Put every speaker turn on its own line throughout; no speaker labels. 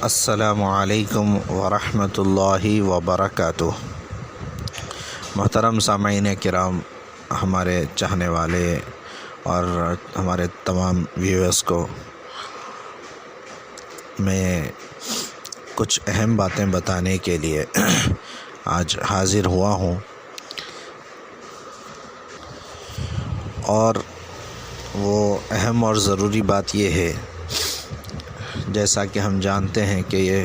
السلام علیکم ورحمۃ اللہ وبرکاتہ۔ محترم سامعین کرام، ہمارے چاہنے والے اور ہمارے تمام ویورز کو میں کچھ اہم باتیں بتانے کے لیے آج حاضر ہوا ہوں، اور وہ اہم اور ضروری بات یہ ہے، جیسا کہ ہم جانتے ہیں کہ یہ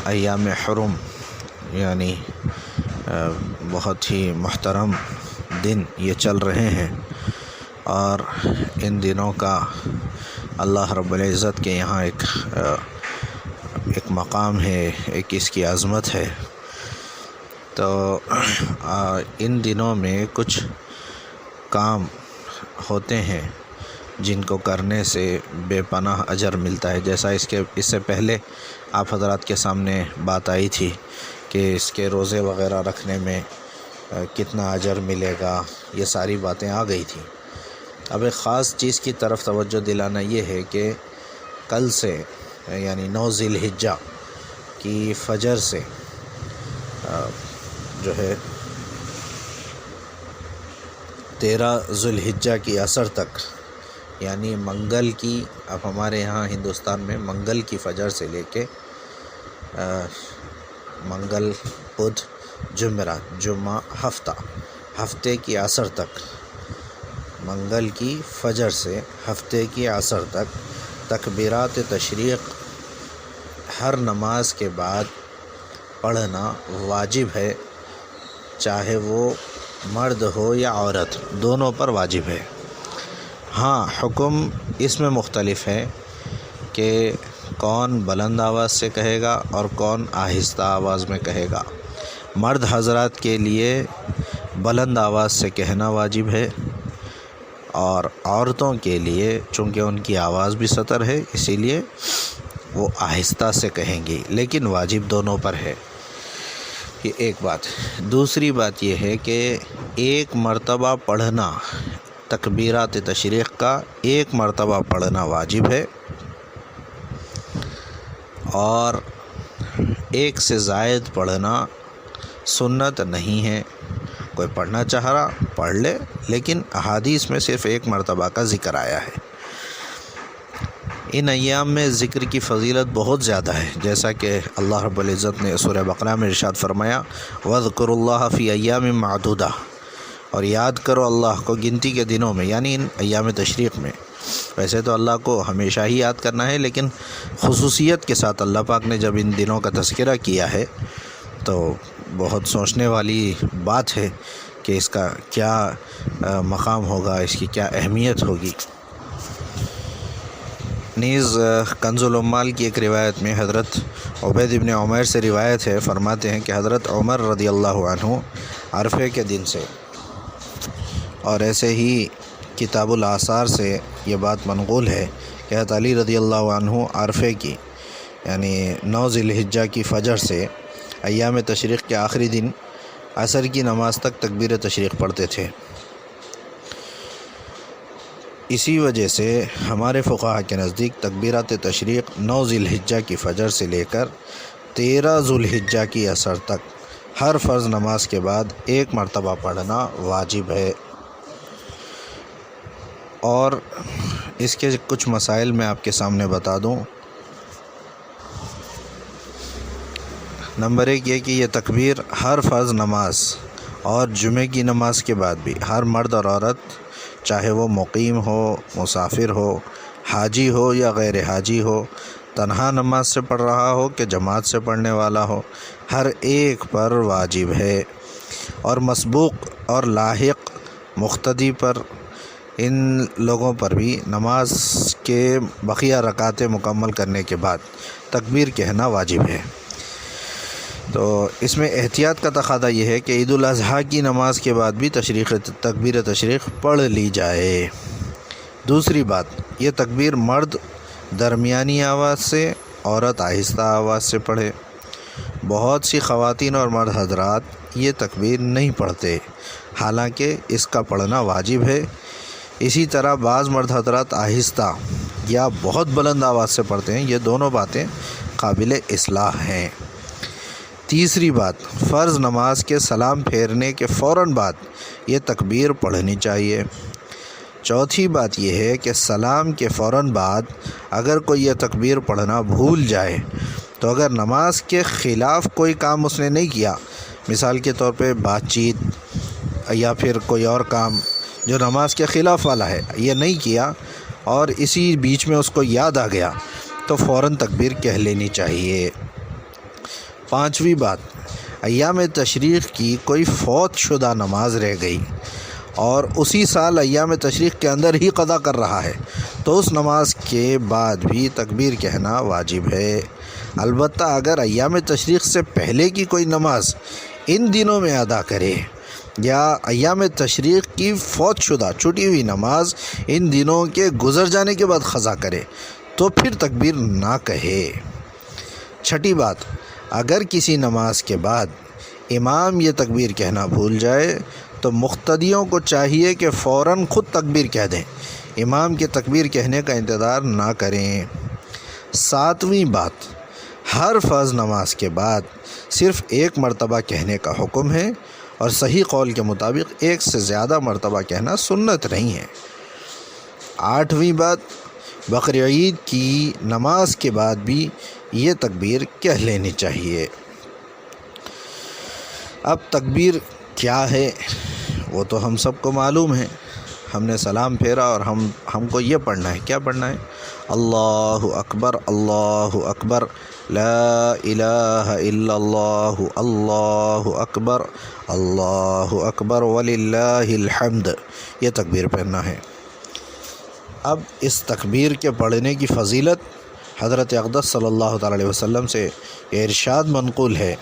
ایام حرم یعنی بہت ہی محترم دن یہ چل رہے ہیں، اور ان دنوں کا اللہ رب العزت کے یہاں ایک مقام ہے، ایک اس کی عظمت ہے۔ تو ان دنوں میں کچھ کام ہوتے ہیں جن کو کرنے سے بے پناہ اجر ملتا ہے، جیسا اس سے پہلے آپ حضرات کے سامنے بات آئی تھی کہ اس کے روزے وغیرہ رکھنے میں کتنا اجر ملے گا، یہ ساری باتیں آ گئی تھیں۔ اب ایک خاص چیز کی طرف توجہ دلانا یہ ہے کہ کل سے یعنی 9 ذی الحجہ کی فجر سے جو ہے 13 ذی الحجہ کی عصر تک، یعنی منگل کی، اب ہمارے یہاں ہندوستان میں منگل کی فجر سے لے کے منگل، بدھ، جمعرات، جمعہ، ہفتے کی عصر تک، منگل کی فجر سے ہفتے کی عصر تک تکبیرات تشریق ہر نماز کے بعد پڑھنا واجب ہے، چاہے وہ مرد ہو یا عورت، دونوں پر واجب ہے۔ ہاں، حکم اس میں مختلف ہے کہ کون بلند آواز سے کہے گا اور کون آہستہ آواز میں کہے گا۔ مرد حضرات کے لیے بلند آواز سے کہنا واجب ہے، اور عورتوں کے لیے چونکہ ان کی آواز بھی سطر ہے اسی لیے وہ آہستہ سے کہیں گی، لیکن واجب دونوں پر ہے۔ یہ ایک بات۔ دوسری بات یہ ہے کہ ایک مرتبہ پڑھنا، تکبیرات تشریق کا ایک مرتبہ پڑھنا واجب ہے، اور ایک سے زائد پڑھنا سنت نہیں ہے۔ کوئی پڑھنا چاہ رہا پڑھ لے، لیکن احادیث میں صرف ایک مرتبہ کا ذکر آیا ہے۔ ان ایام میں ذکر کی فضیلت بہت زیادہ ہے، جیسا کہ اللہ رب العزت نے سورہ بقرہ میں ارشاد فرمایا، وَاذْكُرُوا اللَّهَ فِي أَيَّامٍ مَّعْدُودَةٍ، اور یاد کرو اللہ کو گنتی کے دنوں میں، یعنی ان ایام تشریق میں۔ ویسے تو اللہ کو ہمیشہ ہی یاد کرنا ہے، لیکن خصوصیت کے ساتھ اللہ پاک نے جب ان دنوں کا تذکرہ کیا ہے تو بہت سوچنے والی بات ہے کہ اس کا کیا مقام ہوگا، اس کی کیا اہمیت ہوگی۔ نیز کنز العمال کی ایک روایت میں حضرت عبید بن عمیر سے روایت ہے، فرماتے ہیں کہ حضرت عمر رضی اللہ عنہ عرفے کے دن سے، اور ایسے ہی کتاب الآثار سے یہ بات منقول ہے کہ حضرت علی رضی اللہ عنہ عرفے کی یعنی 9 ذی الحجہ کی فجر سے ایام تشریق کے آخری دن عصر کی نماز تک تکبیر تشریق پڑھتے تھے۔ اسی وجہ سے ہمارے فقہاء کے نزدیک تکبیرات تشریق 9 ذی الحجہ کی فجر سے لے کر 13 ذی الحجہ کی عصر تک ہر فرض نماز کے بعد ایک مرتبہ پڑھنا واجب ہے۔ اور اس کے کچھ مسائل میں آپ کے سامنے بتا دوں۔ نمبر 1 یہ کہ یہ تکبیر ہر فرض نماز اور جمعے کی نماز کے بعد بھی ہر مرد اور عورت، چاہے وہ مقیم ہو، مسافر ہو، حاجی ہو یا غیر حاجی ہو، تنہا نماز سے پڑھ رہا ہو کہ جماعت سے پڑھنے والا ہو، ہر ایک پر واجب ہے۔ اور مسبوق اور لاحق مقتدی پر، ان لوگوں پر بھی نماز کے بقیہ رکعتیں مکمل کرنے کے بعد تکبیر کہنا واجب ہے۔ تو اس میں احتیاط کا تقاضا یہ ہے کہ عید الاضحیٰ کی نماز کے بعد بھی تکبیر تشریق پڑھ لی جائے۔ دوسری بات، یہ تکبیر مرد درمیانی آواز سے، عورت آہستہ آواز سے پڑھے۔ بہت سی خواتین اور مرد حضرات یہ تکبیر نہیں پڑھتے، حالانکہ اس کا پڑھنا واجب ہے۔ اسی طرح بعض مرد حضرات آہستہ یا بہت بلند آواز سے پڑھتے ہیں، یہ دونوں باتیں قابل اصلاح ہیں۔ تیسری بات، فرض نماز کے سلام پھیرنے کے فوراً بعد یہ تکبیر پڑھنی چاہیے۔ چوتھی بات یہ ہے کہ سلام کے فوراً بعد اگر کوئی یہ تکبیر پڑھنا بھول جائے تو اگر نماز کے خلاف کوئی کام اس نے نہیں کیا، مثال کے طور پہ بات چیت یا پھر کوئی اور کام جو نماز کے خلاف والا ہے، یہ نہیں کیا اور اسی بیچ میں اس کو یاد آ گیا تو فوراً تکبیر کہہ لینی چاہیے۔ پانچویں بات، ایام تشریق کی کوئی فوت شدہ نماز رہ گئی اور اسی سال ایام تشریق کے اندر ہی قضا کر رہا ہے تو اس نماز کے بعد بھی تکبیر کہنا واجب ہے۔ البتہ اگر ایام تشریق سے پہلے کی کوئی نماز ان دنوں میں ادا کرے یا ایام تشریق کی فوت شدہ چھٹی ہوئی نماز ان دنوں کے گزر جانے کے بعد قضا کرے تو پھر تکبیر نہ کہے۔ چھٹی بات، اگر کسی نماز کے بعد امام یہ تکبیر کہنا بھول جائے تو مقتدیوں کو چاہیے کہ فوراً خود تکبیر کہہ دیں، امام کے تکبیر کہنے کا انتظار نہ کریں۔ ساتویں بات، ہر فرض نماز کے بعد صرف ایک مرتبہ کہنے کا حکم ہے اور صحیح قول کے مطابق ایک سے زیادہ مرتبہ کہنا سنت نہیں ہے۔ آٹھویں بات، بقرعید کی نماز کے بعد بھی یہ تکبیر کہہ لینی چاہیے۔ اب تکبیر کیا ہے وہ تو ہم سب کو معلوم ہے، ہم نے سلام پھیرا اور ہم کو یہ پڑھنا ہے، کیا پڑھنا ہے؟ اللہ اکبر اللہ اکبر لا الہ الا اللہ اللہ اکبر وللہ الحمد، یہ تکبیر پڑھنا ہے۔ اب اس تکبیر کے پڑھنے کی فضیلت حضرت اقدس صلی اللہ تعالی علیہ وسلم سے یہ ارشاد منقول ہے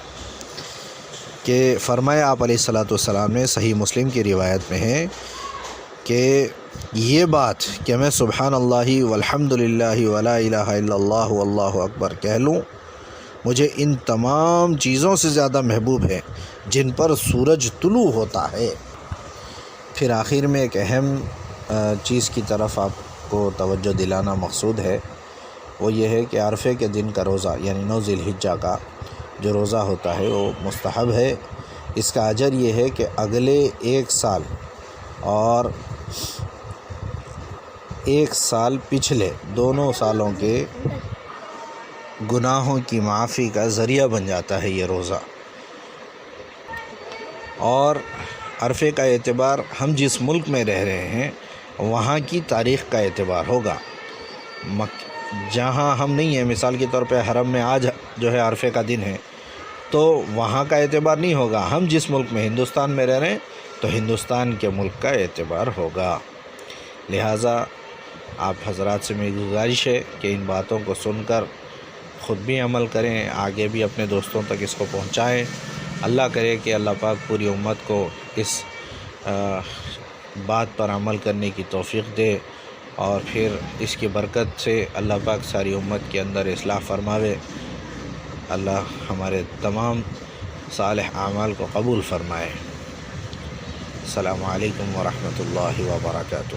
کہ فرمایا آپ علیہ الصلوۃ والسلام نے، صحیح مسلم کی روایت میں ہے کہ یہ بات کہ میں سبحان اللہ والحمد للہ ولا الہ الا اللہ واللہ اکبر کہہ لوں، مجھے ان تمام چیزوں سے زیادہ محبوب ہے جن پر سورج طلوع ہوتا ہے۔ پھر آخر میں ایک اہم چیز کی طرف آپ کو توجہ دلانا مقصود ہے، وہ یہ ہے کہ عرفے کے دن کا روزہ یعنی 9 ذی الحجہ کا جو روزہ ہوتا ہے وہ مستحب ہے۔ اس کا اجر یہ ہے کہ اگلے 1 سال اور 1 سال پچھلے دونوں سالوں کے گناہوں کی معافی کا ذریعہ بن جاتا ہے یہ روزہ۔ اور عرفے کا اعتبار ہم جس ملک میں رہ رہے ہیں وہاں کی تاریخ کا اعتبار ہوگا، جہاں ہم نہیں ہیں، مثال کے طور پہ حرم میں آج جو ہے عرفے کا دن ہے تو وہاں کا اعتبار نہیں ہوگا، ہم جس ملک میں ہندوستان میں رہ رہے ہیں تو ہندوستان کے ملک کا اعتبار ہوگا۔ لہٰذا آپ حضرات سے میری گزارش ہے کہ ان باتوں کو سن کر خود بھی عمل کریں، آگے بھی اپنے دوستوں تک اس کو پہنچائیں۔ اللہ کرے کہ اللہ پاک پوری امت کو اس بات پر عمل کرنے کی توفیق دے اور پھر اس کی برکت سے اللہ پاک ساری امت کے اندر اصلاح فرماوے۔ اللہ ہمارے تمام صالح اعمال کو قبول فرمائے۔ السلام علیکم ورحمۃ اللہ وبرکاتہ۔